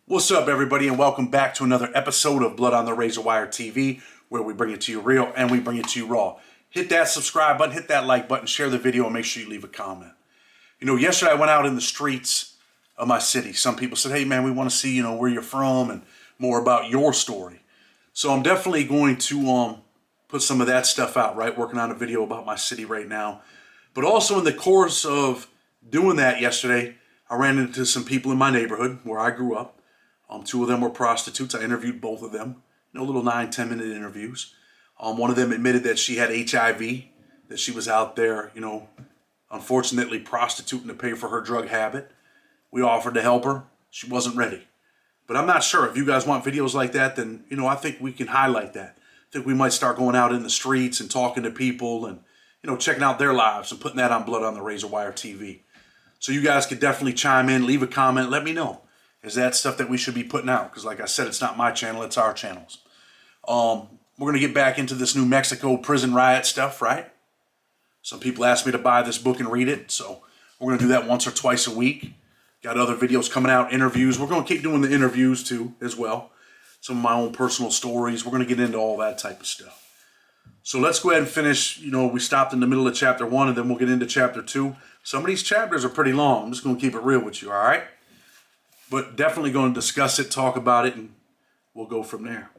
What's up, everybody, and welcome back to another episode of Blood on the Razor Wire TV, where we bring it to you real and we bring it to you raw. Hit that subscribe button, hit that like button, share the video, and make sure you leave a comment. You know, yesterday I went out in the streets of my city. Some people said, hey, man, we want to see, where you're from and more about your story. So I'm definitely going to put some of that stuff out, right? Working on a video about my city right now. But also in the course of doing that yesterday, I ran into some people in my neighborhood where I grew up. Two of them were prostitutes. I interviewed both of them. Little 9-10 minute interviews. One of them admitted that she had HIV, that she was out there, unfortunately prostituting to pay for her drug habit. We offered to help her. She wasn't ready. But I'm not sure. If you guys want videos like that, then, I think we can highlight that. I think we might start going out in the streets and talking to people and, checking out their lives and putting that on Blood on the Razor Wire TV. So you guys could definitely chime in, leave a comment, let me know. Is that stuff that we should be putting out? Because like I said, it's not my channel, it's our channels. We're going to get back into this New Mexico prison riot stuff, right? Some people asked me to buy this book and read it, so we're going to do that once or twice a week. Got other videos coming out, interviews. We're going to keep doing the interviews too, as well. Some of my own personal stories. We're going to get into all that type of stuff. So let's go ahead and finish. We stopped in the middle of chapter 1, and then we'll get into chapter 2. Some of these chapters are pretty long. I'm just going to keep it real with you, all right? But definitely going to discuss it, talk about it, and we'll go from there.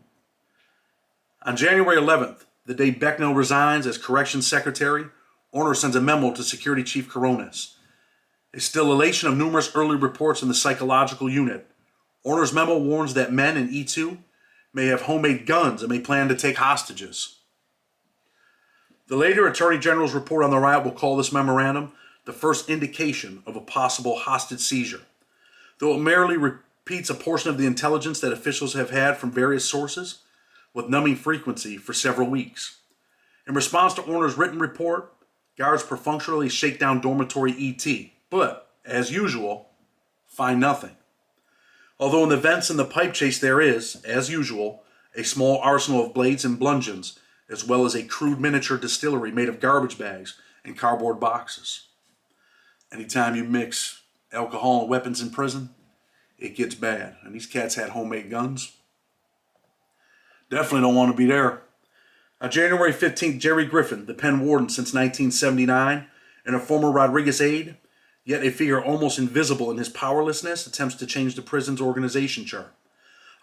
On January 11th, the day Becknell resigns as Corrections Secretary, Orner sends a memo to Security Chief Coronas. A stillation of numerous early reports in the psychological unit. Orner's memo warns that men in E2 may have homemade guns and may plan to take hostages. The later Attorney General's report on the riot will call this memorandum the first indication of a possible hostage seizure. Though it merely repeats a portion of the intelligence that officials have had from various sources with numbing frequency for several weeks. In response to Orner's written report, guards perfunctorily shake down dormitory ET, but, as usual, find nothing. Although in the vents in the pipe chase there is, as usual, a small arsenal of blades and bludgeons, as well as a crude miniature distillery made of garbage bags and cardboard boxes. Anytime you mix alcohol and weapons in prison, it gets bad. And these cats had homemade guns. Definitely don't want to be there. On January 15th, Jerry Griffin, the pen warden since 1979, and a former Rodriguez aide, yet a figure almost invisible in his powerlessness, attempts to change the prison's organization chart,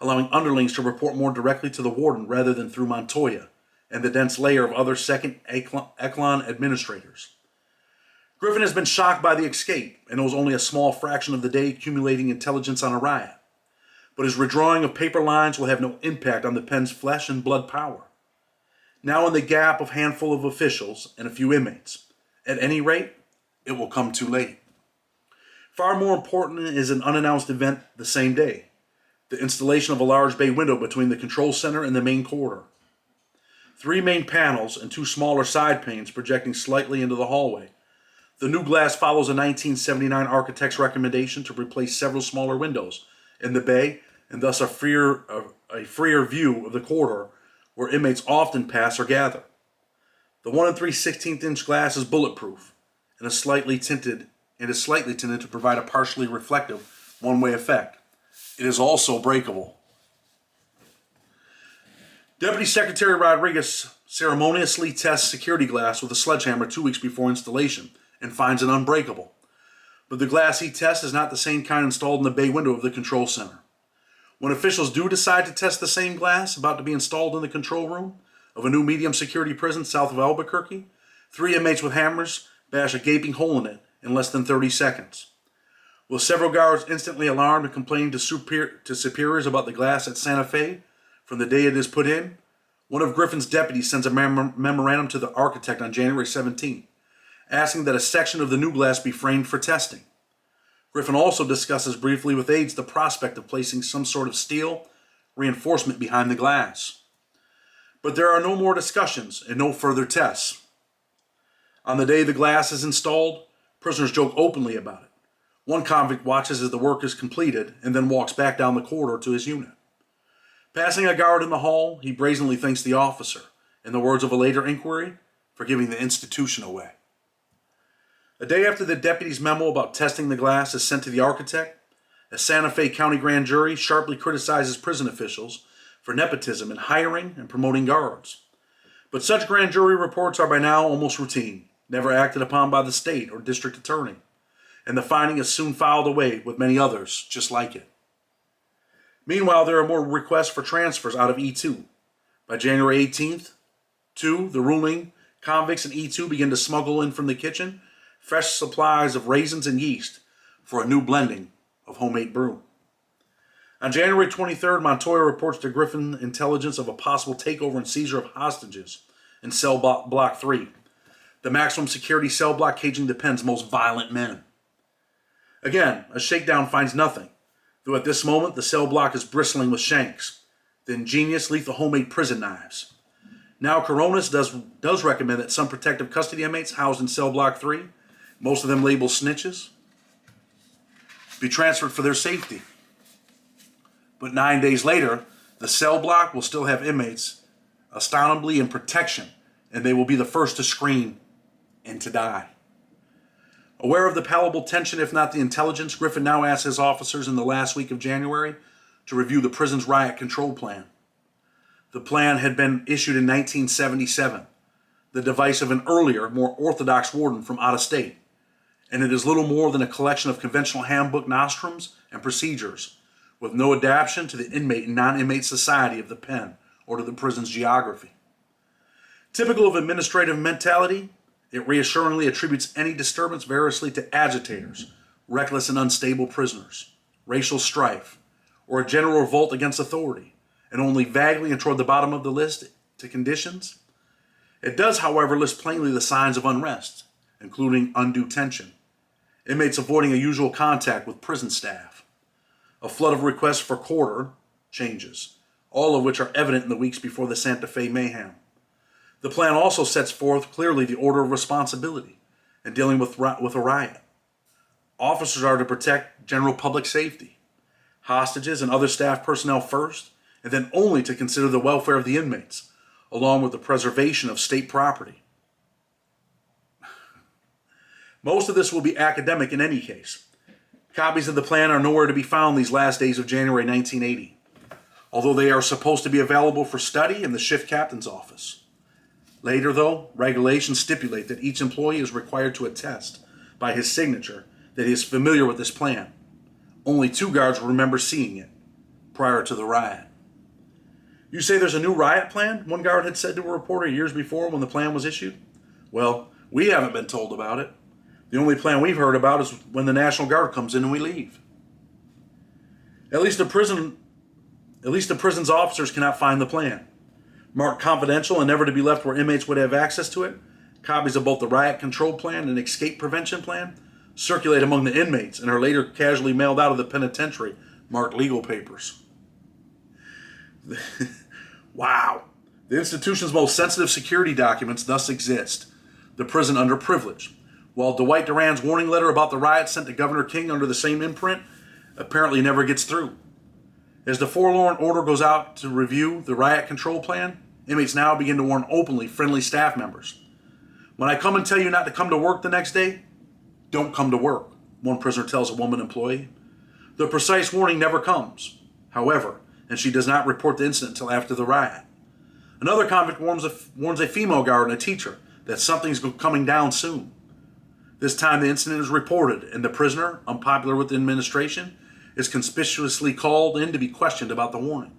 allowing underlings to report more directly to the warden rather than through Montoya and the dense layer of other second echelon administrators. Griffin has been shocked by the escape and knows only a small fraction of the day accumulating intelligence on a riot. But his redrawing of paper lines will have no impact on the pen's flesh and blood power. Now in the gap of handful of officials and a few inmates. At any rate, it will come too late. Far more important is an unannounced event the same day. The installation of a large bay window between the control center and the main corridor. 3 main panels and 2 smaller side panes projecting slightly into the hallway. The new glass follows a 1979 architect's recommendation to replace several smaller windows in the bay and thus a freer view of the corridor where inmates often pass or gather. The 1 3/16 inch glass is bulletproof and is slightly tinted to provide a partially reflective one-way effect. It is also breakable. Deputy Secretary Rodriguez ceremoniously tests security glass with a sledgehammer 2 weeks before installation and finds it unbreakable. But the glass he tests is not the same kind installed in the bay window of the control center. When officials do decide to test the same glass about to be installed in the control room of a new medium security prison south of Albuquerque, 3 inmates with hammers bash a gaping hole in it in less than 30 seconds. With several guards instantly alarmed and complaining to superiors about the glass at Santa Fe from the day it is put in, one of Griffin's deputies sends a memorandum to the architect on January 17th, asking that a section of the new glass be framed for testing. Griffin also discusses briefly with aides the prospect of placing some sort of steel reinforcement behind the glass. But there are no more discussions and no further tests. On the day the glass is installed, prisoners joke openly about it. One convict watches as the work is completed and then walks back down the corridor to his unit. Passing a guard in the hall, he brazenly thanks the officer, in the words of a later inquiry, for giving the institution away. A day after the deputy's memo about testing the glass is sent to the architect, A Santa Fe County grand jury sharply criticizes prison officials for nepotism in hiring and promoting guards. But such grand jury reports are by now almost routine, never acted upon by the state or district attorney, and the finding is soon filed away with many others just like it. Meanwhile, there are more requests for transfers out of E2. By January 18th, the ruling convicts in E2 begin to smuggle in from the kitchen fresh supplies of raisins and yeast for a new blending of homemade brew. On January 23rd, Montoya reports to Griffin intelligence of a possible takeover and seizure of hostages in cell block 3, the maximum security cell block caging the pen's most violent men. Again, a shakedown finds nothing, though at this moment the cell block is bristling with shanks, the ingenious lethal homemade prison knives. Now Coronas does recommend that some protective custody inmates housed in cell block 3, most of them labeled snitches, be transferred for their safety. But 9 days later, the cell block will still have inmates ostensibly in protection, and they will be the first to scream and to die. Aware of the palpable tension, if not the intelligence, Griffin now asks his officers in the last week of January to review the prison's riot control plan. The plan had been issued in 1977, the device of an earlier, more orthodox warden from out of state, and it is little more than a collection of conventional handbook nostrums and procedures, with no adaptation to the inmate and non-inmate society of the pen or to the prison's geography. Typical of administrative mentality, it reassuringly attributes any disturbance variously to agitators, reckless and unstable prisoners, racial strife, or a general revolt against authority, and only vaguely and toward the bottom of the list to conditions. It does, however, list plainly the signs of unrest, including undue tension, inmates avoiding a usual contact with prison staff, a flood of requests for quarter changes, all of which are evident in the weeks before the Santa Fe mayhem. The plan also sets forth clearly the order of responsibility in dealing with a riot. Officers are to protect general public safety, hostages and other staff personnel first, and then only to consider the welfare of the inmates, along with the preservation of state property. Most of this will be academic in any case. Copies of the plan are nowhere to be found these last days of January 1980, although they are supposed to be available for study in the shift captain's office. Later, though, regulations stipulate that each employee is required to attest by his signature that he is familiar with this plan. Only 2 guards will remember seeing it prior to the riot. "You say there's a new riot plan?" one guard had said to a reporter years before when the plan was issued. "Well, we haven't been told about it. The only plan we've heard about is when the National Guard comes in and we leave." At least the prison's officers cannot find the plan. Marked confidential and never to be left where inmates would have access to it, copies of both the riot control plan and escape prevention plan circulate among the inmates and are later casually mailed out of the penitentiary marked legal papers. Wow. The institution's most sensitive security documents thus exist. The prison under privilege, while Dwight Duran's warning letter about the riot sent to Governor King under the same imprint apparently never gets through. As the forlorn order goes out to review the riot control plan, inmates now begin to warn openly friendly staff members. "When I come and tell you not to come to work the next day, don't come to work," one prisoner tells a woman employee. The precise warning never comes, however, and she does not report the incident until after the riot. Another convict warns a female guard and a teacher that something's coming down soon. This time the incident is reported, and the prisoner, unpopular with the administration, is conspicuously called in to be questioned about the warning.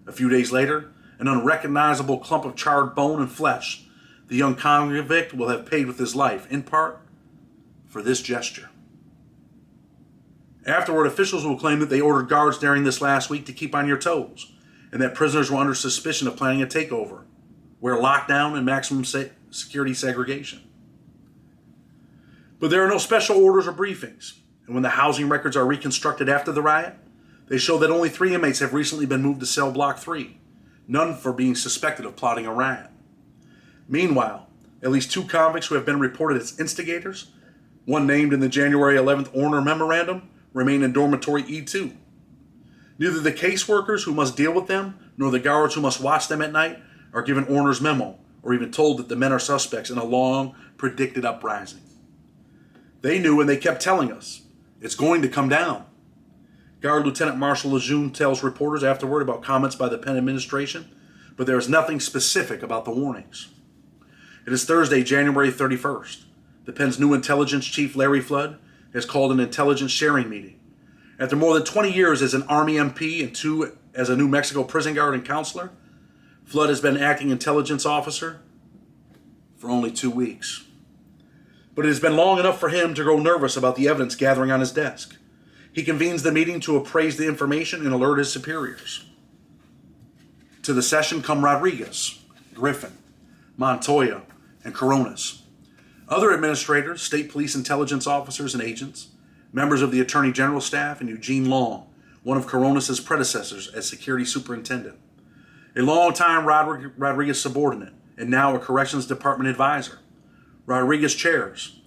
A few days later, an unrecognizable clump of charred bone and flesh, the young convict will have paid with his life, in part, for this gesture. Afterward, officials will claim that they ordered guards during this last week to keep on your toes, and that prisoners were under suspicion of planning a takeover, where lockdown and maximum security segregation. But there are no special orders or briefings, and when the housing records are reconstructed after the riot, they show that only 3 inmates have recently been moved to cell block 3, none for being suspected of plotting a riot. Meanwhile, at least 2 convicts who have been reported as instigators, one named in the January 11th Orner Memorandum, remain in dormitory E2. Neither the caseworkers who must deal with them, nor the guards who must watch them at night, are given Orner's memo, or even told that the men are suspects in a long, predicted uprising. They knew, and they kept telling us, it's going to come down. Guard Lieutenant Marshal Lejeune tells reporters afterward about comments by the Penn administration, but there is nothing specific about the warnings. It is Thursday, January 31st. The Penn's new intelligence chief, Larry Flood, has called an intelligence sharing meeting. After more than 20 years as an Army MP and 2 as a New Mexico prison guard and counselor, Flood has been acting intelligence officer for only 2 weeks. But it has been long enough for him to grow nervous about the evidence gathering on his desk. He convenes the meeting to appraise the information and alert his superiors. To the session come Rodriguez, Griffin, Montoya, and Coronas. Other administrators, state police intelligence officers and agents, members of the Attorney General staff, and Eugene Long, one of Coronas' predecessors as security superintendent. A long-time Rodriguez subordinate, and now a corrections department advisor. Rodriguez chairs.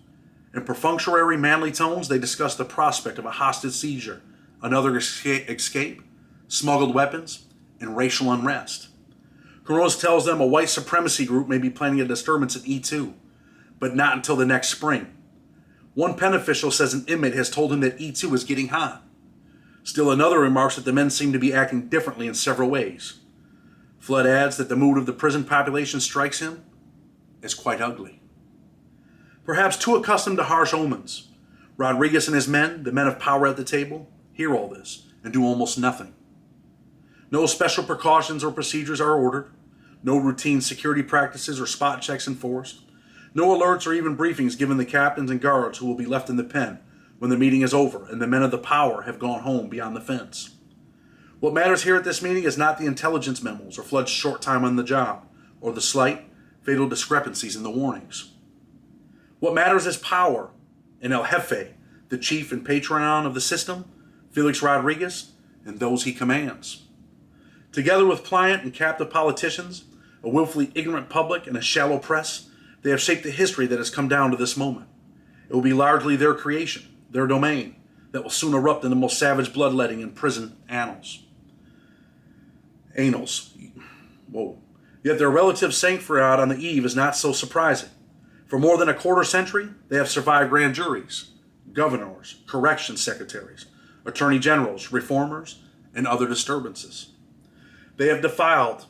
In perfunctory, manly tones, they discuss the prospect of a hostage seizure, another escape, smuggled weapons, and racial unrest. Coronas tells them a white supremacy group may be planning a disturbance at E2, but not until the next spring. One Penn official says an inmate has told him that E2 is getting hot. Still another remarks that the men seem to be acting differently in several ways. Flood adds that the mood of the prison population strikes him as quite ugly. Perhaps too accustomed to harsh omens, Rodriguez and his men, the men of power at the table, hear all this and do almost nothing. No special precautions or procedures are ordered. No routine security practices or spot checks enforced. No alerts or even briefings given the captains and guards who will be left in the pen when the meeting is over and the men of the power have gone home beyond the fence. What matters here at this meeting is not the intelligence memos or Flood's short time on the job or the slight, fatal discrepancies in the warnings. What matters is power and El Jefe, the chief and patron of the system, Felix Rodriguez, and those he commands. Together with pliant and captive politicians, a willfully ignorant public, and a shallow press, they have shaped the history that has come down to this moment. It will be largely their creation, their domain, that will soon erupt in the most savage bloodletting in prison annals. Whoa. Yet their relative sanctuary on the eve is not so surprising. For more than a quarter century, they have survived grand juries, governors, corrections secretaries, attorney generals, reformers, and other disturbances. They have defied,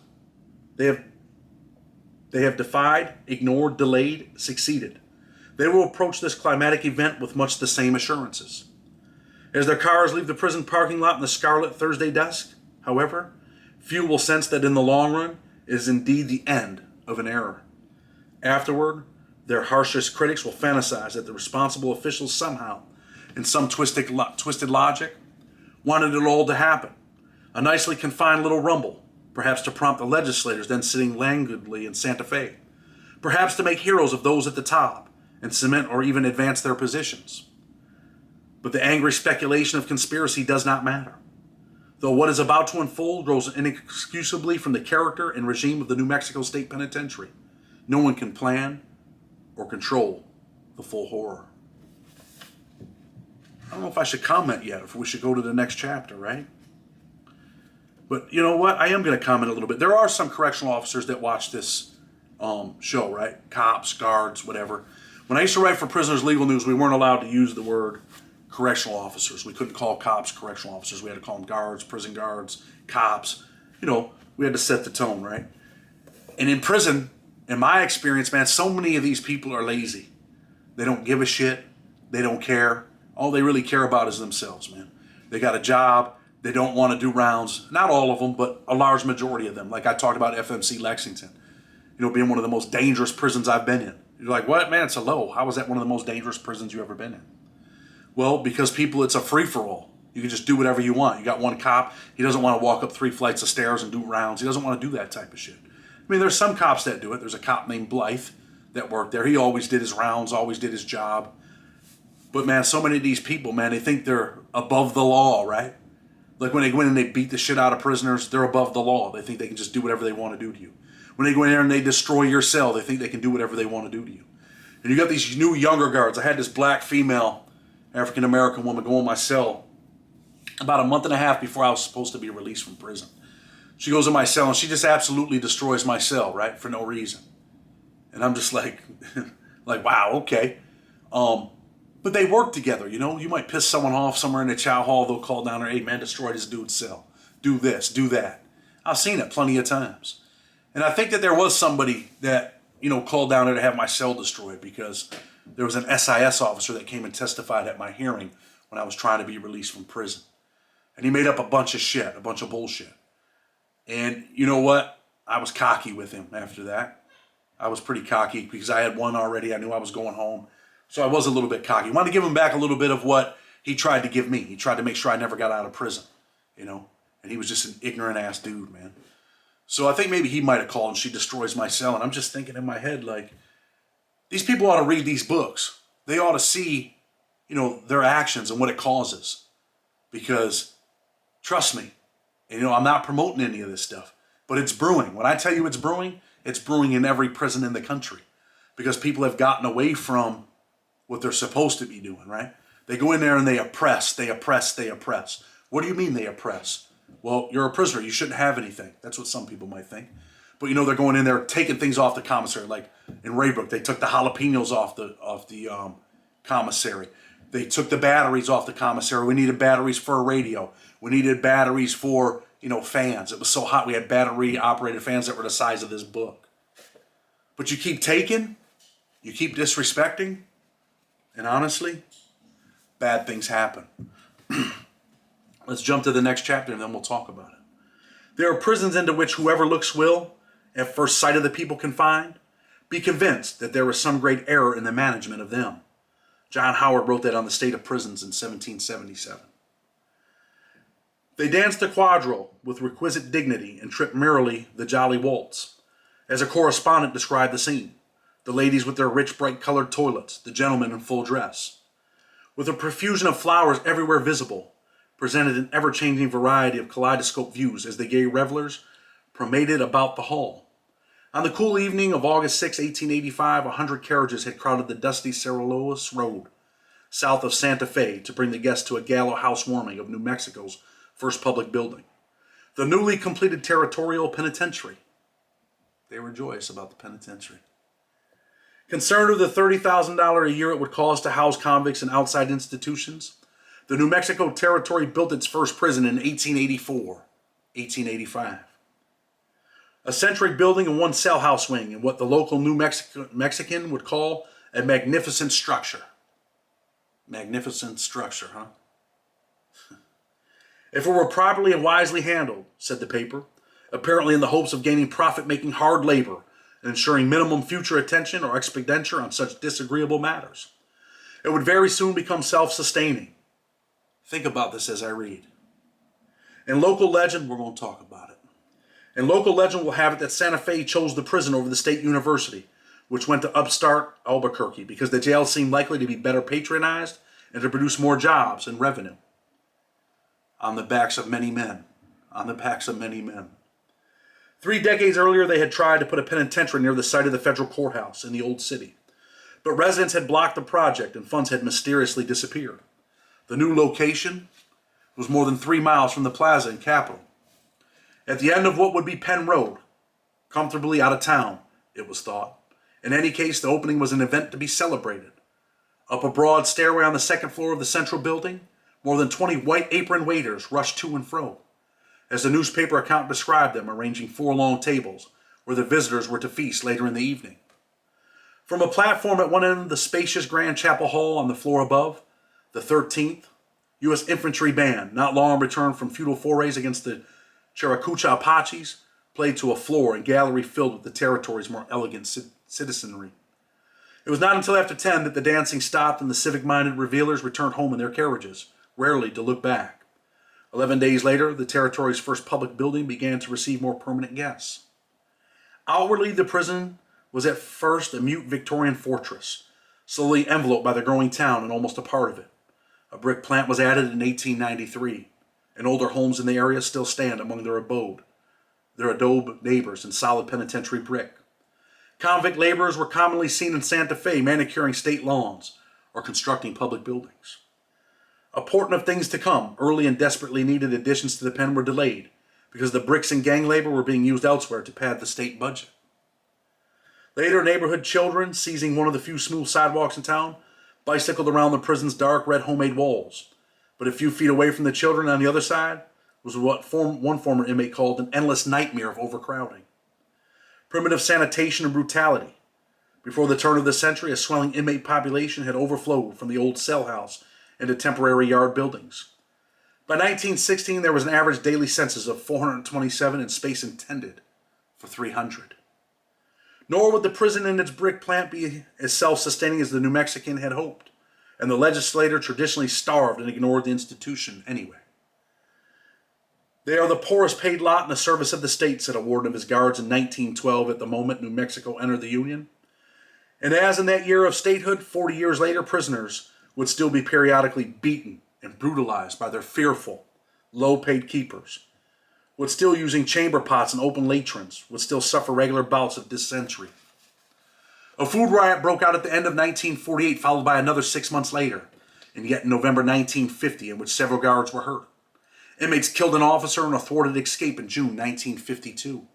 ignored, delayed, succeeded. They will approach this climatic event with much the same assurances. As their cars leave the prison parking lot in the scarlet Thursday dusk, however, few will sense that in the long run it is indeed the end of an era. Afterward, their harshest critics will fantasize that the responsible officials somehow, in some twisted logic, wanted it all to happen. A nicely confined little rumble, perhaps to prompt the legislators then sitting languidly in Santa Fe, perhaps to make heroes of those at the top and cement or even advance their positions. But the angry speculation of conspiracy does not matter. Though what is about to unfold grows inexcusably from the character and regime of the New Mexico State Penitentiary, no one can plan or control the full horror. I don't know if I should comment yet, if we should go to the next chapter, right? But you know what? I am going to comment a little bit. There are some correctional officers that watch this show, right? Cops, guards, whatever. When I used to write for Prisoners Legal News, we weren't allowed to use the word correctional officers. We couldn't call cops correctional officers. We had to call them guards, prison guards, cops. We had to set the tone, right? And in prison, in my experience, man, so many of these people are lazy. They don't give a shit. They don't care. All they really care about is themselves, man. They got a job. They don't want to do rounds. Not all of them, but a large majority of them. Like I talked about FMC Lexington, being one of the most dangerous prisons I've been in. You're like, what? Man, it's a low. How is that one of the most dangerous prisons you've ever been in? Well, because it's a free-for-all. You can just do whatever you want. You got one cop. He doesn't want to walk up 3 flights of stairs and do rounds. He doesn't want to do that type of shit. I mean, there's some cops that do it. There's a cop named Blythe that worked there. He always did his rounds, always did his job. But, man, so many of these people, man, they think they're above the law, right? Like when they go in and they beat the shit out of prisoners, they're above the law. They think they can just do whatever they want to do to you. When they go in there and they destroy your cell, they think they can do whatever they want to do to you. And you got these new younger guards. I had this black female African-American woman go in my cell about a month and a half before I was supposed to be released from prison. She goes in my cell and she just absolutely destroys my cell, right, for no reason. And I'm just like, wow, okay. But they work together, you know. You might piss someone off somewhere in the chow hall. They'll call down there, hey, man, destroy this dude's cell. Do this, do that. I've seen it plenty of times. And I think that there was somebody that, you know, called down there to have my cell destroyed because there was an SIS officer that came and testified at my hearing when I was trying to be released from prison. And he made up a bunch of shit, a bunch of bullshit. And you know what? I was cocky with him after that. I was pretty cocky because I had won already. I knew I was going home. So I was a little bit cocky. I wanted to give him back a little bit of what he tried to give me. He tried to make sure I never got out of prison, you know. And he was just an ignorant ass dude, man. So I think maybe he might have called and she destroys my cell. And I'm just thinking in my head, like, these people ought to read these books. They ought to see, you know, their actions and what it causes. Because, trust me, and, you know, I'm not promoting any of this stuff, but it's brewing. When I tell you it's brewing in every prison in the country. Because people have gotten away from what they're supposed to be doing, right? They go in there and they oppress, they oppress, they oppress. What do you mean they oppress? Well, you're a prisoner. You shouldn't have anything. That's what some people might think. But, you know, they're going in there taking things off the commissary. Like in Raybrook, they took the jalapenos off the commissary. They took the batteries off the commissary. We needed batteries for a radio. We needed batteries for, you know, fans. It was so hot we had battery-operated fans that were the size of this book. But you keep taking, you keep disrespecting, and honestly, bad things happen. Let's jump to the next chapter and then we'll talk about it. There are prisons into which whoever looks will, at first sight of the people confined, be convinced that there is some great error in the management of them. John Howard wrote that on the state of prisons in 1777. They danced the quadrille with requisite dignity and tripped merrily the jolly waltz. As a correspondent described the scene, the ladies with their rich, bright-colored toilets, the gentlemen in full dress. With a profusion of flowers everywhere visible, presented an ever-changing variety of kaleidoscope views as the gay revelers promenaded about the hall. On the cool evening of August 6, 1885, 100 carriages had crowded the dusty Cerrillos Road, south of Santa Fe, to bring the guests to a gala housewarming of New Mexico's first public building, the newly completed territorial penitentiary. They were joyous about the penitentiary. Concerned with the $30,000 a year it would cost to house convicts in outside institutions, the New Mexico Territory built its first prison in 1885. A century building and one cell house wing in what the local New Mexican would call a magnificent structure. Magnificent structure, huh? If it were properly and wisely handled, said the paper, apparently in the hopes of gaining profit-making hard labor and ensuring minimum future attention or expenditure on such disagreeable matters, it would very soon become self-sustaining. Think about this as I read. In local legend, we're going to talk about it. And local legend will have it that Santa Fe chose the prison over the state university, which went to upstart Albuquerque because the jail seemed likely to be better patronized and to produce more jobs and revenue. On the backs of many men. On the backs of many men. 3 decades earlier, they had tried to put a penitentiary near the site of the federal courthouse in the old city. But residents had blocked the project and funds had mysteriously disappeared. The new location was more than 3 miles from the plaza and Capitol. At the end of what would be Penn Road, comfortably out of town, it was thought. In any case, the opening was an event to be celebrated. Up a broad stairway on the second floor of the central building, more than 20 white apron waiters rushed to and fro, as the newspaper account described them, arranging 4 long tables where the visitors were to feast later in the evening. From a platform at one end of the spacious Grand Chapel Hall on the floor above, the 13th U.S. Infantry Band, not long returned from futile forays against the Chiracucha Apaches, played to a floor and gallery filled with the territory's more elegant citizenry. It was not until after 10 that the dancing stopped and the civic-minded revealers returned home in their carriages, rarely to look back. 11 days later, the territory's first public building began to receive more permanent guests. Outwardly, the prison was at first a mute Victorian fortress, slowly enveloped by the growing town and almost a part of it. A brick plant was added in 1893, and older homes in the area still stand among their adobe neighbors in solid penitentiary brick. Convict laborers were commonly seen in Santa Fe manicuring state lawns or constructing public buildings. A portent of things to come, early and desperately needed additions to the pen were delayed because the bricks and gang labor were being used elsewhere to pad the state budget. Later, neighborhood children, seizing one of the few smooth sidewalks in town, bicycled around the prison's dark red homemade walls. But a few feet away from the children on the other side was what one former inmate called an endless nightmare of overcrowding. Primitive sanitation and brutality. Before the turn of the century, a swelling inmate population had overflowed from the old cell house into temporary yard buildings. By 1916, there was an average daily census of 427 and space intended for 300. Nor would the prison and its brick plant be as self-sustaining as the New Mexican had hoped, and the legislature traditionally starved and ignored the institution anyway. "They are the poorest paid lot in the service of the state," said a warden of his guards in 1912 at the moment New Mexico entered the Union. And as in that year of statehood, 40 years later, prisoners would still be periodically beaten and brutalized by their fearful, low-paid keepers, would still using chamber pots and open latrines, would still suffer regular bouts of dysentery. A food riot broke out at the end of 1948, followed by another 6 months later, and yet in November 1950, in which several guards were hurt. Inmates killed an officer in a thwarted escape in June 1952,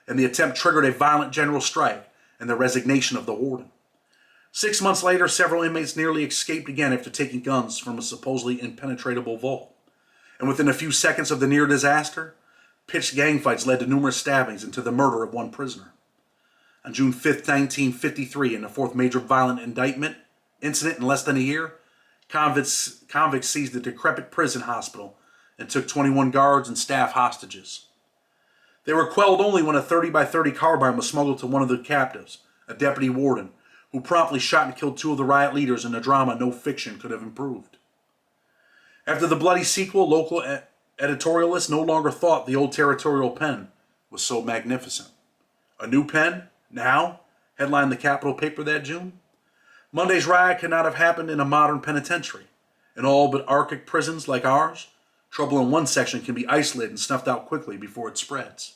and the attempt triggered a violent general strike and the resignation of the warden. 6 months later, several inmates nearly escaped again after taking guns from a supposedly impenetrable vault. And within a few seconds of the near disaster, pitched gang fights led to numerous stabbings and to the murder of one prisoner. On June 5, 1953, in the fourth major violent indictment incident in less than a year, convicts seized the decrepit prison hospital and took 21 guards and staff hostages. They were quelled only when a 30 by 30 carbine was smuggled to one of the captives, a deputy warden, who promptly shot and killed two of the riot leaders in a drama no fiction could have improved. After the bloody sequel, local editorialists no longer thought the old territorial pen was so magnificent. A new pen, now, headlined the Capitol paper that June. Monday's riot could not have happened in a modern penitentiary. In all but Arctic prisons like ours, trouble in one section can be isolated and snuffed out quickly before it spreads.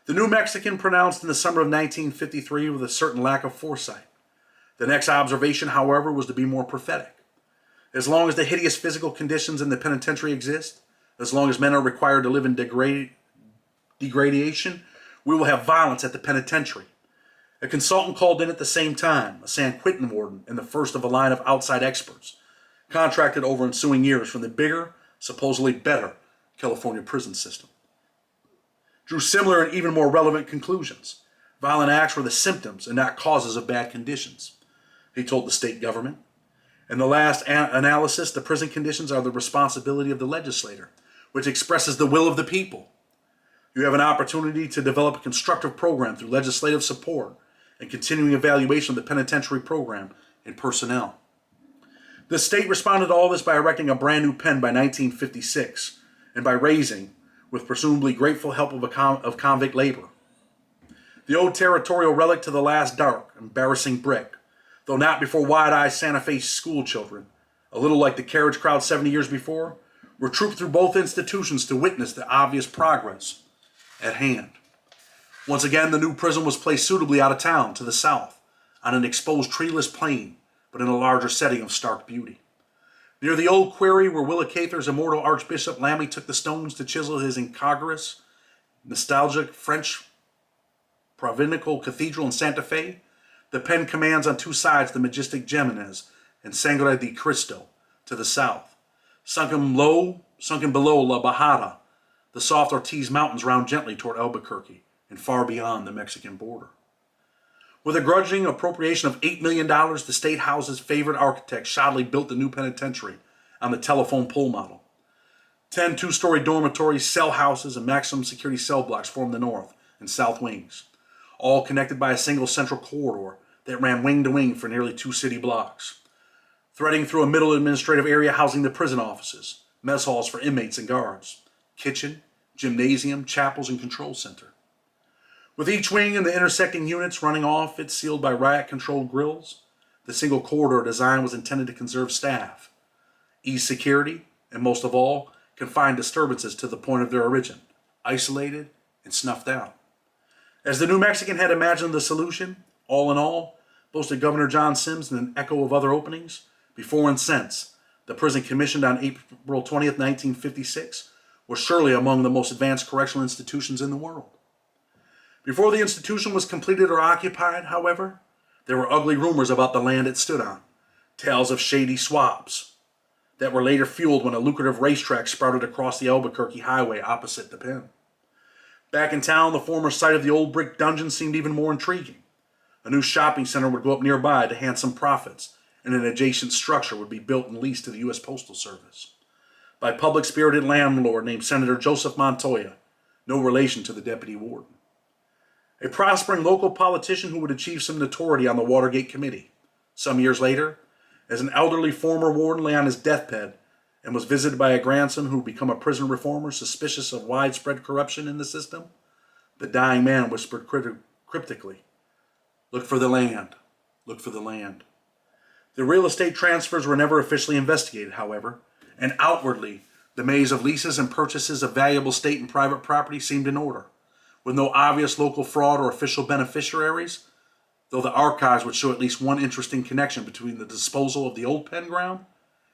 The New Mexican pronounced in the summer of 1953 with a certain lack of foresight. The next observation, however, was to be more prophetic. As long as the hideous physical conditions in the penitentiary exist, as long as men are required to live in degradation, we will have violence at the penitentiary. A consultant called in at the same time, a San Quentin warden and the first of a line of outside experts, contracted over ensuing years from the bigger, supposedly better California prison system, drew similar and even more relevant conclusions. Violent acts were the symptoms and not causes of bad conditions, he told the state government. In the last analysis, the prison conditions are the responsibility of the legislator, which expresses the will of the people. You have an opportunity to develop a constructive program through legislative support and continuing evaluation of the penitentiary program and personnel. The state responded to all this by erecting a brand new pen by 1956 and by raising, with presumably grateful help of convict labor, the old territorial relic to the last dark, embarrassing brick, though not before wide-eyed Santa Fe school children, a little like the carriage crowd 70 years before, were trooped through both institutions to witness the obvious progress at hand. Once again, the new prison was placed suitably out of town, to the south, on an exposed treeless plain, but in a larger setting of stark beauty. Near the old quarry where Willa Cather's immortal Archbishop Lamy took the stones to chisel his incongruous, nostalgic French Provincial Cathedral in Santa Fe, the pen commands on two sides the majestic Jimenez and Sangre de Cristo to the south. Sunken below La Bajada, the soft Ortiz Mountains round gently toward Albuquerque and far beyond the Mexican border. With a grudging appropriation of $8 million, the State House's favorite architect shoddily built the new penitentiary on the telephone pole model. 10 two-story dormitories, cell houses, and maximum security cell blocks formed the north and south wings, all connected by a single central corridor that ran wing to wing for nearly 2 city blocks, threading through a middle administrative area housing the prison offices, mess halls for inmates and guards, kitchen, gymnasium, chapels, and control center. With each wing and the intersecting units running off it sealed by riot-controlled grills, the single corridor design was intended to conserve staff, ease security, and most of all, confine disturbances to the point of their origin, isolated and snuffed out. As the New Mexican had imagined the solution, all in all, boasted Governor John Sims in an echo of other openings, before and since, the prison commissioned on April 20th, 1956, was surely among the most advanced correctional institutions in the world. Before the institution was completed or occupied, however, there were ugly rumors about the land it stood on. Tales of shady swaps that were later fueled when a lucrative racetrack sprouted across the Albuquerque highway opposite the pen. Back in town, the former site of the old brick dungeon seemed even more intriguing. A new shopping center would go up nearby to handsome profits, and an adjacent structure would be built and leased to the U.S. Postal Service by a public-spirited landlord named Senator Joseph Montoya, no relation to the deputy warden. A prospering local politician who would achieve some notoriety on the Watergate Committee. Some years later, as an elderly former warden lay on his deathbed and was visited by a grandson who would become a prison reformer suspicious of widespread corruption in the system, the dying man whispered cryptically, "Look for the land. Look for the land." The real estate transfers were never officially investigated, however, and outwardly, the maze of leases and purchases of valuable state and private property seemed in order, with no obvious local fraud or official beneficiaries, though the archives would show at least one interesting connection between the disposal of the old pen ground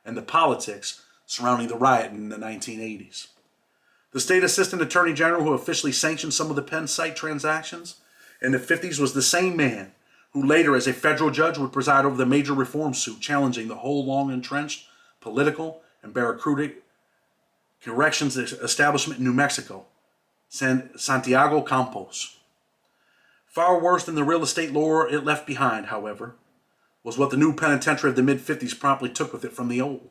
and the politics surrounding the riot in the 1980s. The state assistant attorney general who officially sanctioned some of the pen site transactions in the 50s was the same man who later, as a federal judge, would preside over the major reform suit challenging the whole long-entrenched political and bureaucratic corrections establishment in New Mexico, Santiago Campos. Far worse than the real estate lore it left behind, however, was what the new penitentiary of the mid-50s promptly took with it from the old.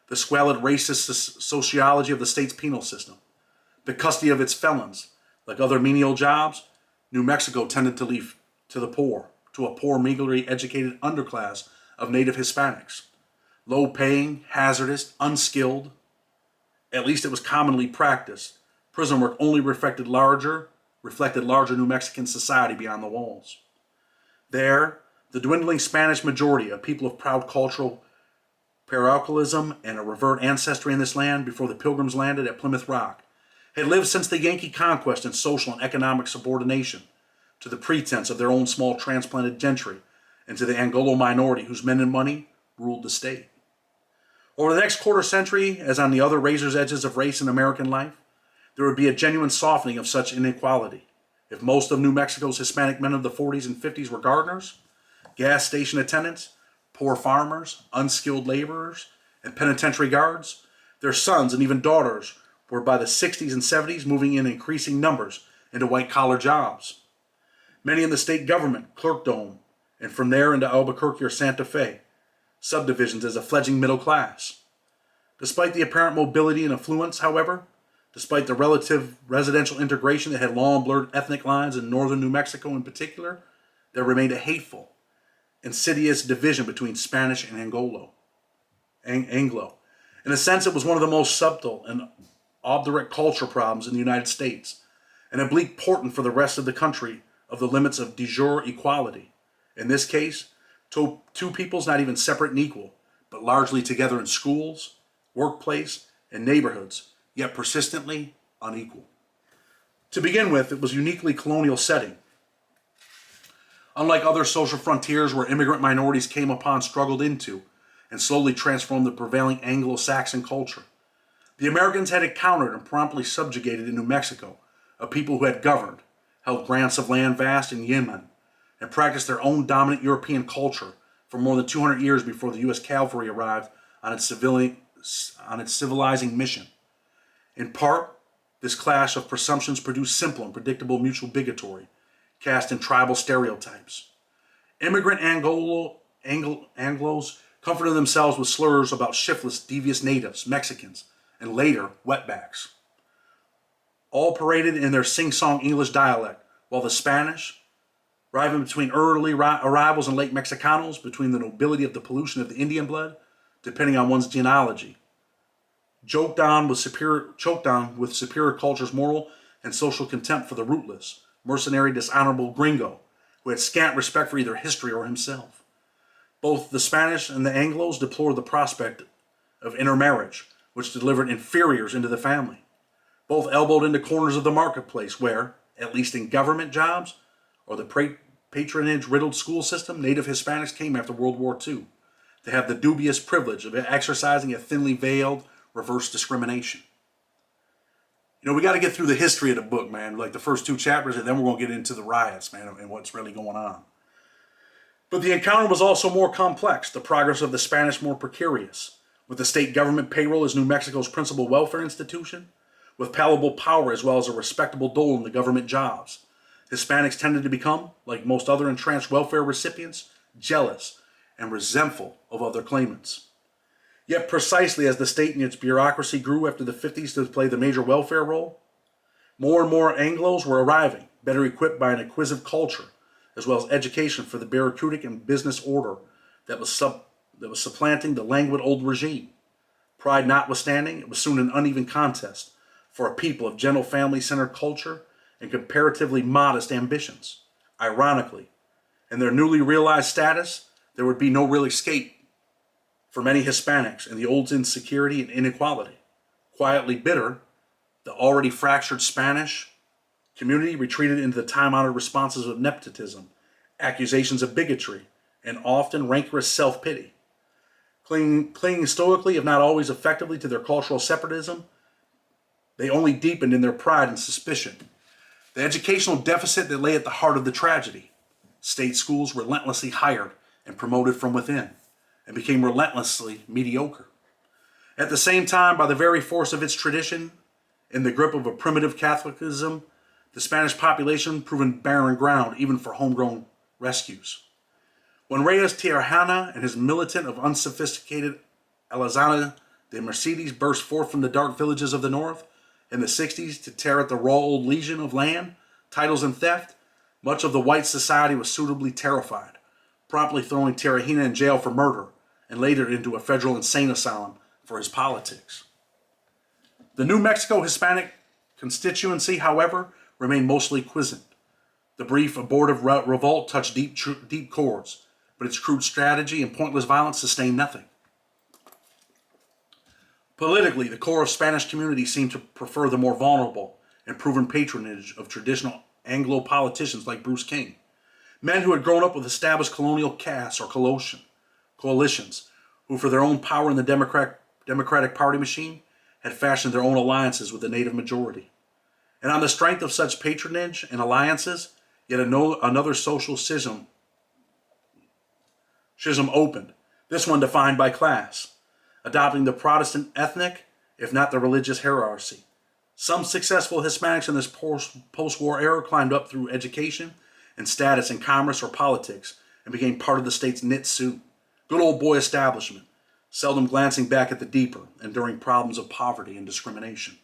The squalid racist sociology of the state's penal system. The custody of its felons. Like other menial jobs, New Mexico tended to leave to a poor, meagerly educated underclass of native Hispanics. Low-paying, hazardous, unskilled. At least it was commonly practiced. Prison work only reflected larger New Mexican society beyond the walls. There, the dwindling Spanish majority, a people of proud cultural parochialism and a revered ancestry in this land before the Pilgrims landed at Plymouth Rock, had lived since the Yankee conquest in social and economic subordination to the pretense of their own small transplanted gentry and to the Anglo minority whose men and money ruled the state. Over the next quarter century, as on the other razor's edges of race in American life, there would be a genuine softening of such inequality. If most of New Mexico's Hispanic men of the 40s and 50s were gardeners, gas station attendants, poor farmers, unskilled laborers, and penitentiary guards, their sons and even daughters were by the 60s and 70s moving in increasing numbers into white-collar jobs. Many in the state government, clerkdom, and from there into Albuquerque or Santa Fe, subdivisions as a fledgling middle class. Despite the apparent mobility and affluence, however, despite the relative residential integration that had long blurred ethnic lines in northern New Mexico in particular, there remained a hateful, insidious division between Spanish and Anglo. In a sense, it was one of the most subtle and obdurate culture problems in the United States, an oblique portent for the rest of the country of the limits of de jure equality. In this case, two peoples not even separate and equal, but largely together in schools, workplace, and neighborhoods, yet persistently unequal. To begin with, it was a uniquely colonial setting. Unlike other social frontiers where immigrant minorities came upon, struggled into, and slowly transformed the prevailing Anglo-Saxon culture, the Americans had encountered and promptly subjugated in New Mexico a people who had governed, held grants of land vast in Yemen, and practiced their own dominant European culture for more than 200 years before the U.S. cavalry arrived on its civilizing mission. In part, this clash of presumptions produced simple and predictable mutual bigotry, cast in tribal stereotypes. Immigrant Anglos comforted themselves with slurs about shiftless, devious natives, Mexicans, and later, wetbacks. All paraded in their sing-song English dialect, while the Spanish, arriving between early arrivals and late Mexicanos, between the nobility of the pollution of the Indian blood, depending on one's genealogy, choked on with superior culture's moral and social contempt for the rootless, mercenary, dishonorable gringo, who had scant respect for either history or himself. Both the Spanish and the Anglos deplored the prospect of intermarriage, which delivered inferiors into the family. Both elbowed into corners of the marketplace where, at least in government jobs or the patronage-riddled school system, native Hispanics came after World War II to have the dubious privilege of exercising a thinly veiled reverse discrimination. You know, we got to get through the history of the book, man, like the first two chapters, and then we're going to get into the riots, man, and what's really going on. But the encounter was also more complex, the progress of the Spanish more precarious. With the state government payroll as New Mexico's principal welfare institution, with palpable power as well as a respectable dole in the government jobs, Hispanics tended to become, like most other entrenched welfare recipients, jealous and resentful of other claimants. Yet precisely as the state and its bureaucracy grew after the 50s to play the major welfare role, more and more Anglos were arriving, better equipped by an acquisitive culture, as well as education for the bureaucratic and business order that was supplanting the languid old regime. Pride notwithstanding, it was soon an uneven contest for a people of gentle family-centered culture and comparatively modest ambitions. Ironically, in their newly realized status, there would be no real escape for many Hispanics in the old insecurity and inequality. Quietly bitter, the already fractured Spanish community retreated into the time-honored responses of nepotism, accusations of bigotry, and often rancorous self-pity. Clinging stoically, if not always effectively, to their cultural separatism, they only deepened in their pride and suspicion. The educational deficit that lay at the heart of the tragedy. State schools relentlessly hired and promoted from within, and became relentlessly mediocre. At the same time, by the very force of its tradition, in the grip of a primitive Catholicism, the Spanish population proven barren ground even for homegrown rescues. When Reyes Tiarjana and his militant of unsophisticated Alazana de Mercedes burst forth from the dark villages of the north in the 60s to tear at the raw old legion of land, titles, and theft, much of the white society was suitably terrified, promptly throwing Tiarjana in jail for murder and later into a federal insane asylum for his politics. The New Mexico Hispanic constituency, however, remained mostly quiescent. The brief abortive revolt touched deep chords, but its crude strategy and pointless violence sustained nothing. Politically, the core of Spanish community seemed to prefer the more vulnerable and proven patronage of traditional Anglo politicians like Bruce King, men who had grown up with established colonial castes or coalitions, who for their own power in the Democratic Party machine had fashioned their own alliances with the native majority. And on the strength of such patronage and alliances, yet another social schism opened, this one defined by class, adopting the Protestant ethnic, if not the religious hierarchy. Some successful Hispanics in this post-war era climbed up through education and status in commerce or politics and became part of the state's knit suit. Good old boy establishment, seldom glancing back at the deeper, enduring problems of poverty and discrimination.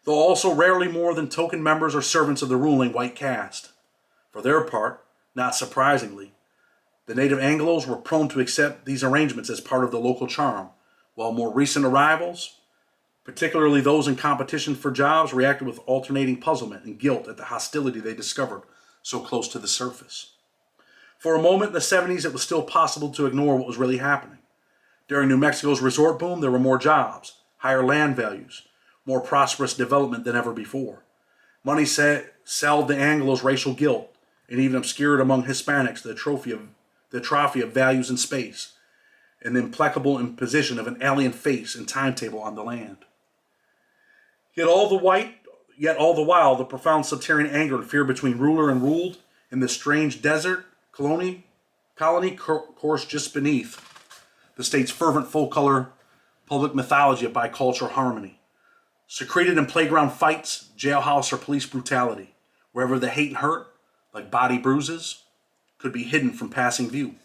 Though also rarely more than token members or servants of the ruling white caste. For their part, not surprisingly, the native Anglos were prone to accept these arrangements as part of the local charm, while more recent arrivals, particularly those in competition for jobs, reacted with alternating puzzlement and guilt at the hostility they discovered so close to the surface. For a moment in the 70s, it was still possible to ignore what was really happening. During New Mexico's resort boom, there were more jobs, higher land values, more prosperous development than ever before. Money salved the Anglos' racial guilt and even obscured among Hispanics the trophy of values and space, and the implacable imposition of an alien face and timetable on the land. Yet all the while, the profound subterranean anger and fear between ruler and ruled in this strange desert colony coursed just beneath the state's fervent full-color public mythology of bicultural harmony. Secreted in playground fights, jailhouse, or police brutality, wherever the hate and hurt, like body bruises, could be hidden from passing view.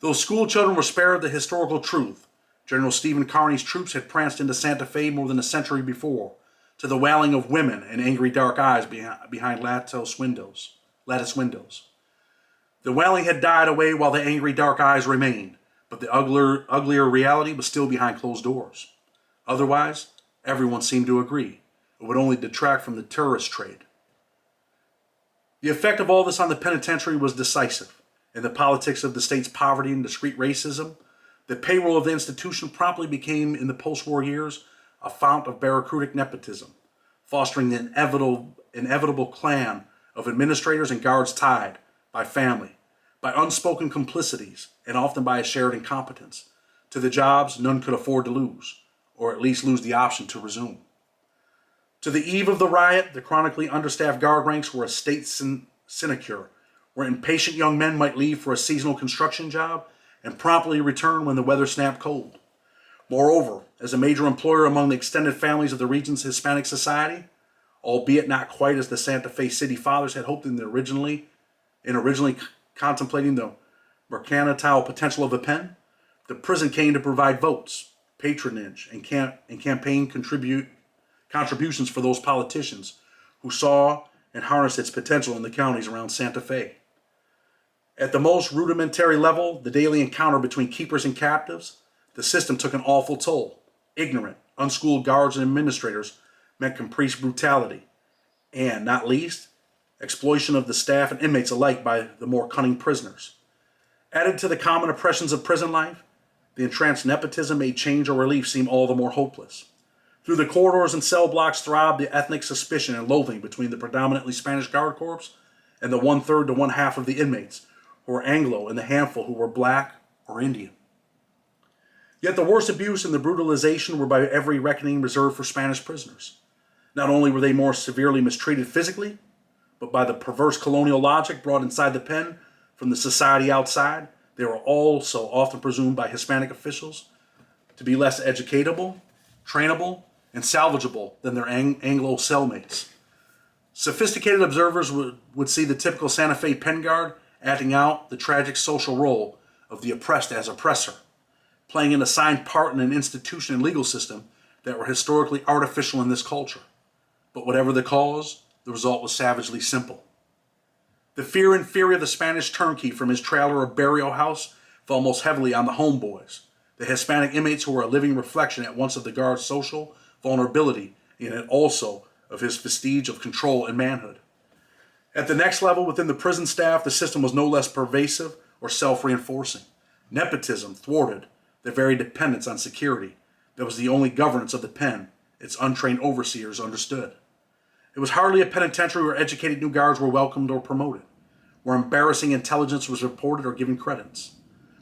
Though school children were spared the historical truth, General Stephen Kearny's troops had pranced into Santa Fe more than a century before, to the wailing of women and angry dark eyes behind lattice windows. The wailing had died away while the angry dark eyes remained, but the uglier reality was still behind closed doors. Otherwise, everyone seemed to agree it would only detract from the terrorist trade. The effect of all this on the penitentiary was decisive. In the politics of the state's poverty and discreet racism, the payroll of the institution promptly became, in the post-war years, a fount of bureaucratic nepotism, fostering the inevitable clan of administrators and guards tied by family, by unspoken complicities, and often by a shared incompetence, to the jobs none could afford to lose, or at least lose the option to resume. To the eve of the riot, the chronically understaffed guard ranks were a state sinecure, where impatient young men might leave for a seasonal construction job and promptly return when the weather snapped cold. Moreover, as a major employer among the extended families of the region's Hispanic society, albeit not quite as the Santa Fe city fathers had hoped in originally contemplating the mercantile potential of the pen, the prison came to provide votes, patronage, and campaign contributions for those politicians who saw and harnessed its potential in the counties around Santa Fe. At the most rudimentary level, the daily encounter between keepers and captives, the system took an awful toll. Ignorant, unschooled guards and administrators met caprice brutality, and, not least, exploitation of the staff and inmates alike by the more cunning prisoners. Added to the common oppressions of prison life, the entranced nepotism made change or relief seem all the more hopeless. Through the corridors and cell blocks throbbed the ethnic suspicion and loathing between the predominantly Spanish guard corps and the 1/3 to 1/2 of the inmates who were Anglo and the handful who were black or Indian. Yet the worst abuse and the brutalization were by every reckoning reserved for Spanish prisoners. Not only were they more severely mistreated physically, but by the perverse colonial logic brought inside the pen from the society outside, they were also often presumed by Hispanic officials to be less educatable, trainable, and salvageable than their Anglo cellmates. Sophisticated observers would see the typical Santa Fe pen guard acting out the tragic social role of the oppressed as oppressor, playing an assigned part in an institution and legal system that were historically artificial in this culture. But whatever the cause, the result was savagely simple. The fear and fury of the Spanish turnkey from his trailer or burial house fell most heavily on the homeboys, the Hispanic inmates who were a living reflection at once of the guard's social vulnerability and also of his vestige of control and manhood. At the next level within the prison staff, the system was no less pervasive or self-reinforcing. Nepotism thwarted the very dependence on security that was the only governance of the pen its untrained overseers understood. It was hardly a penitentiary where educated new guards were welcomed or promoted, where embarrassing intelligence was reported or given credence,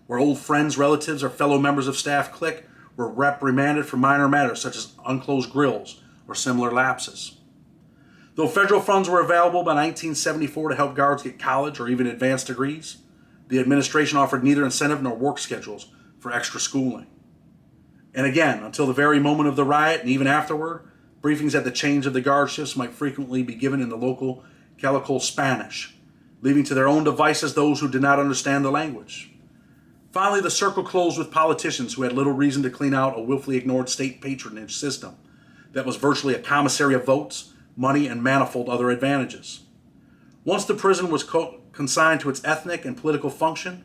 where old friends, relatives, or fellow members of staff clique were reprimanded for minor matters such as unclosed grills or similar lapses. Though federal funds were available by 1974 to help guards get college or even advanced degrees, the administration offered neither incentive nor work schedules for extra schooling. And again, until the very moment of the riot and even afterward, briefings at the change of the guard shifts might frequently be given in the local calico Spanish, leaving to their own devices those who did not understand the language. Finally, the circle closed with politicians who had little reason to clean out a willfully ignored state patronage system that was virtually a commissary of votes, money, and manifold other advantages. Once the prison was consigned to its ethnic and political function,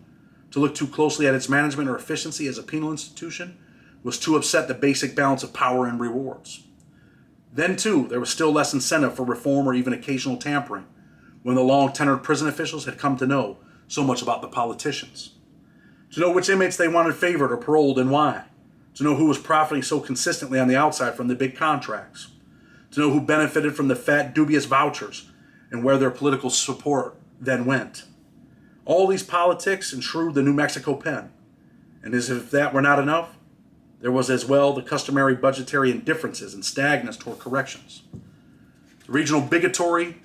to look too closely at its management or efficiency as a penal institution was to upset the basic balance of power and rewards. Then, too, there was still less incentive for reform or even occasional tampering, when the long-tenured prison officials had come to know so much about the politicians. To know which inmates they wanted favored or paroled and why. To know who was profiting so consistently on the outside from the big contracts. To know who benefited from the fat, dubious vouchers and where their political support then went. All these politics enshrined the New Mexico pen. And as if that were not enough, there was as well the customary budgetary indifferences and stagnance toward corrections. The regional bigotry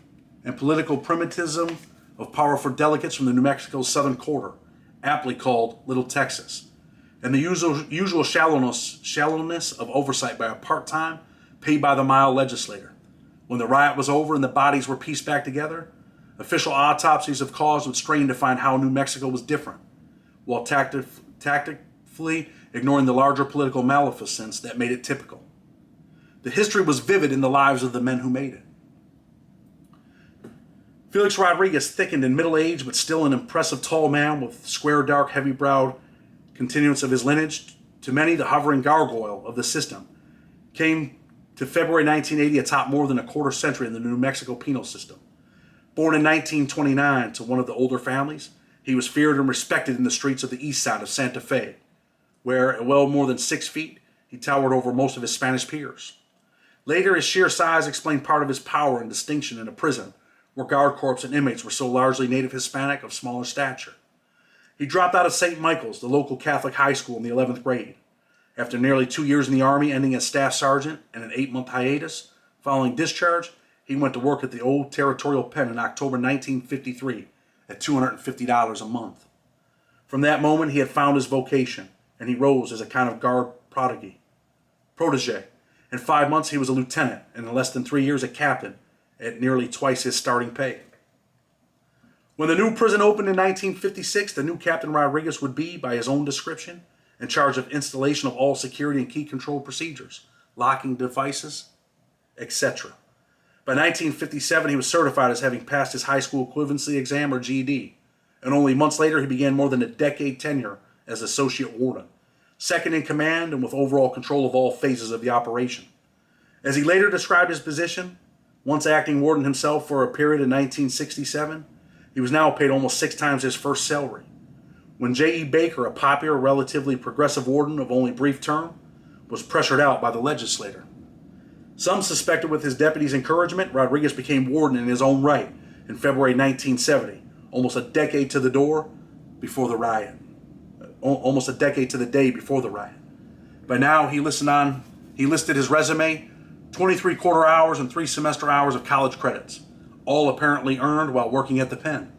and political primitivism of powerful delegates from the New Mexico Southern Quarter, aptly called Little Texas, and the usual shallowness of oversight by a part-time, paid-by-the-mile legislator. When the riot was over and the bodies were pieced back together, official autopsies of cause would strain to find how New Mexico was different, while tactfully ignoring the larger political maleficence that made it typical. The history was vivid in the lives of the men who made it. Felix Rodriguez, thickened in middle age but still an impressive tall man with square, dark, heavy-browed continuance of his lineage, to many the hovering gargoyle of the system, came to February 1980 atop more than a quarter century in the New Mexico penal system. Born in 1929 to one of the older families, he was feared and respected in the streets of the east side of Santa Fe, where, at well more than 6 feet, he towered over most of his Spanish peers. Later, his sheer size explained part of his power and distinction in a prison where guard corps and inmates were so largely native Hispanic of smaller stature. He dropped out of St. Michael's, the local Catholic high school, in the 11th grade. After nearly 2 years in the Army, ending as staff sergeant and an 8-month hiatus, following discharge, he went to work at the old territorial pen in October 1953 at $250 a month. From that moment, he had found his vocation, and he rose as a kind of guard protege. In 5 months, he was a lieutenant, and in less than 3 years, a captain, at nearly twice his starting pay. When the new prison opened in 1956, the new Captain Rodriguez would be, by his own description, in charge of installation of all security and key control procedures, locking devices, etc. By 1957, he was certified as having passed his high school equivalency exam, or GED, and only months later he began more than a decade tenure as associate warden, second in command and with overall control of all phases of the operation. As he later described his position, once acting warden himself for a period in 1967, he was now paid almost 6 times his first salary. When J.E. Baker, a popular, relatively progressive warden of only brief term, was pressured out by the legislator. Some suspected with his deputy's encouragement, Rodriguez became warden in his own right in February 1970, almost a decade to the door before the riot. Almost a decade to the day before the riot. By now, he listed his resume, 23 quarter hours and 3 semester hours of college credits, all apparently earned while working at the pen.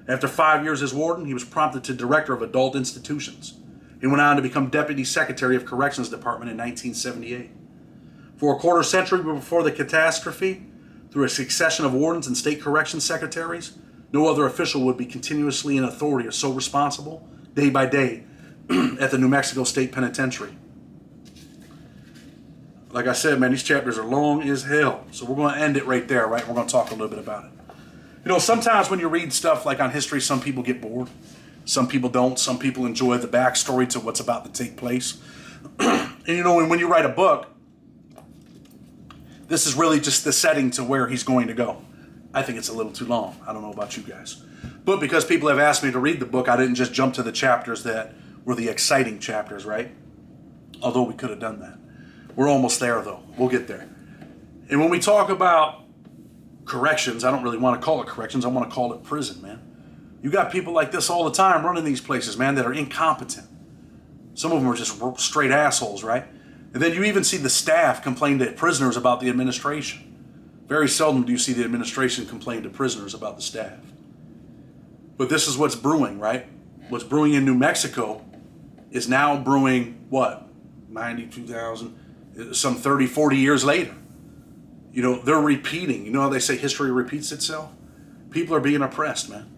After 5 years as warden, he was promoted to director of adult institutions. He went on to become deputy secretary of corrections department in 1978. For a quarter century before the catastrophe, through a succession of wardens and state corrections secretaries, no other official would be continuously in authority or so responsible, day by day, at the New Mexico State Penitentiary. Like I said, man, these chapters are long as hell. So we're going to end it right there, right? We're going to talk a little bit about it. You know, sometimes when you read stuff like on history, some people get bored. Some people don't. Some people enjoy the backstory to what's about to take place. And you know, when you write a book, this is really just the setting to where he's going to go. I think it's a little too long. I don't know about you guys. But because people have asked me to read the book, I didn't just jump to the chapters that were the exciting chapters, right? Although we could have done that. We're almost there, though. We'll get there. And when we talk about corrections, I don't really want to call it corrections. I want to call it prison, man. You got people like this all the time running these places, man, that are incompetent. Some of them are just straight assholes, right? And then you even see the staff complain to prisoners about the administration. Very seldom do you see the administration complain to prisoners about the staff. But this is what's brewing, right? What's brewing in New Mexico is now brewing, what, 92,000, some 30, 40 years later. You know, they're repeating. You know how they say history repeats itself? People are being oppressed, man.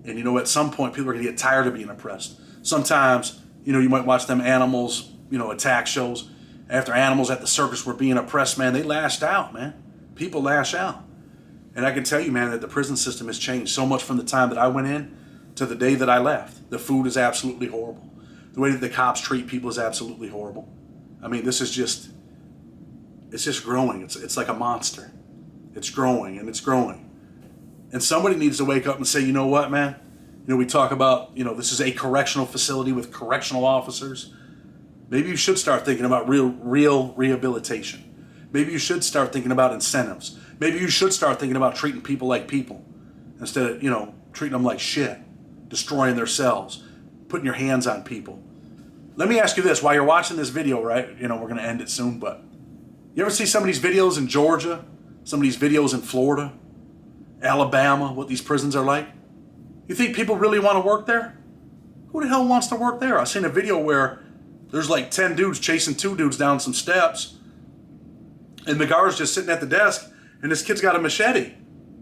And you know, at some point, people are going to get tired of being oppressed. Sometimes, you know, you might watch them animals, you know, attack shows. After animals at the circus were being oppressed, man, they lashed out, man. People lash out. And I can tell you, man, that the prison system has changed so much from the time that I went in to the day that I left. The food is absolutely horrible. The way that the cops treat people is absolutely horrible. I mean, this is just, it's just growing. It's like a monster. It's growing and it's growing. And somebody needs to wake up and say, you know what, man? You know, we talk about, you know, this is a correctional facility with correctional officers. Maybe you should start thinking about real rehabilitation. Maybe you should start thinking about incentives. Maybe you should start thinking about treating people like people instead of, you know, treating them like shit, destroying their cells, putting your hands on people. Let me ask you this, while you're watching this video, right? You know, we're going to end it soon, but you ever see some of these videos in Georgia, some of these videos in Florida, Alabama, what these prisons are like? You think people really want to work there? Who the hell wants to work there? I've seen a video where there's like 10 dudes chasing 2 dudes down some steps, and the guard's just sitting at the desk, and this kid's got a machete.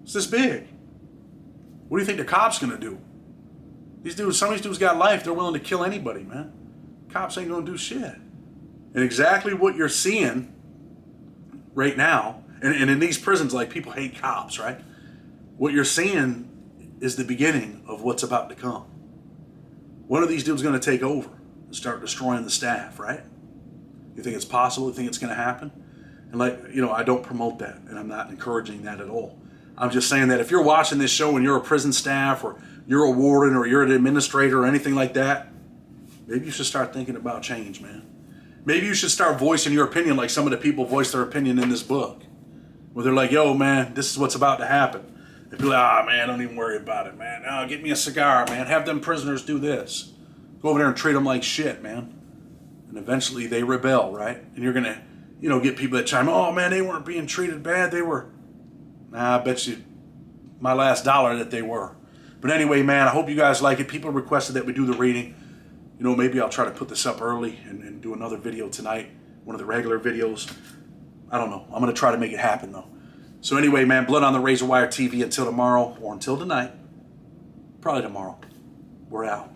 It's this big. What do you think the cop's gonna do? These dudes, some of these dudes got life. They're willing to kill anybody, man. Cops ain't gonna do shit. And exactly what you're seeing right now, and in these prisons, like, people hate cops, right? What you're seeing is the beginning of what's about to come. One of these dudes gonna take over and start destroying the staff, right? You think it's possible? You think it's gonna happen? And, like, you know, I don't promote that, and I'm not encouraging that at all. I'm just saying that if you're watching this show and you're a prison staff, or you're a warden, or you're an administrator, or anything like that, maybe you should start thinking about change, man. Maybe you should start voicing your opinion like some of the people voice their opinion in this book, where they're like, yo, man, this is what's about to happen. And people are like, man, don't even worry about it, man. Oh, get me a cigar, man. Have them prisoners do this. Go over there and treat them like shit, man. And eventually they rebel, right? And you're going to, you know, get people that chime, oh, man, they weren't being treated bad. They were. Nah, I bet you my last dollar that they were. But anyway, man, I hope you guys like it. People requested that we do the reading. You know, maybe I'll try to put this up early and do another video tonight, one of the regular videos. I don't know. I'm going to try to make it happen, though. So anyway, man, Blood on the Razor Wire TV until tomorrow, or until tonight. Probably tomorrow. We're out.